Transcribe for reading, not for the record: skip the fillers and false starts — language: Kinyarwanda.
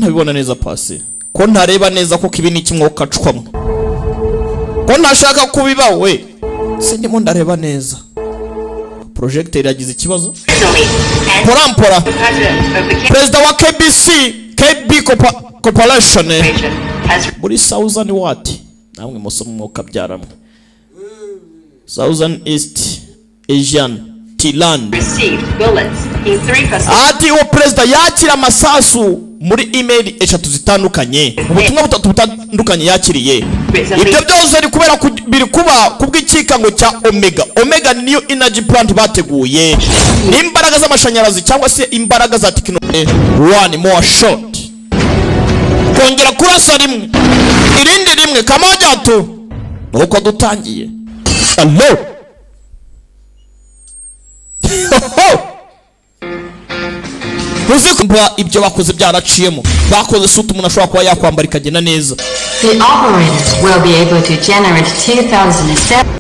ntabibona neza pasi, ko ntareba neza ko kibi n'iki mwuka cwamwe, ko ntashaka kubiba we sindimo ndareba neza. Projector yagize ikibazo. Porampora President wa KB Corporation muri Southern what namwe musomo mwuka byaramwe Southern East Asian Thailand ati o president yakira amasasu muri email 3 zitandukanye, ubutumwa 3 butandukanye yakiriye. Ibyo byose ari kubera biri kuba kubw'ikikango cya Omega niyo energy plant bateguye, imbaraga z'amashanyarazi cyangwa se imbaraga za technology. One more shot, kongera kurasa rimwe, irindi rimwe kamoja tu, nuko dutangiye. Hello Kuzikumva ibyo bakoze byaraciyemo, bakoze suit umuntu ashobora kuba yakwambara ikagenda neza. The operators will be able to generate 2007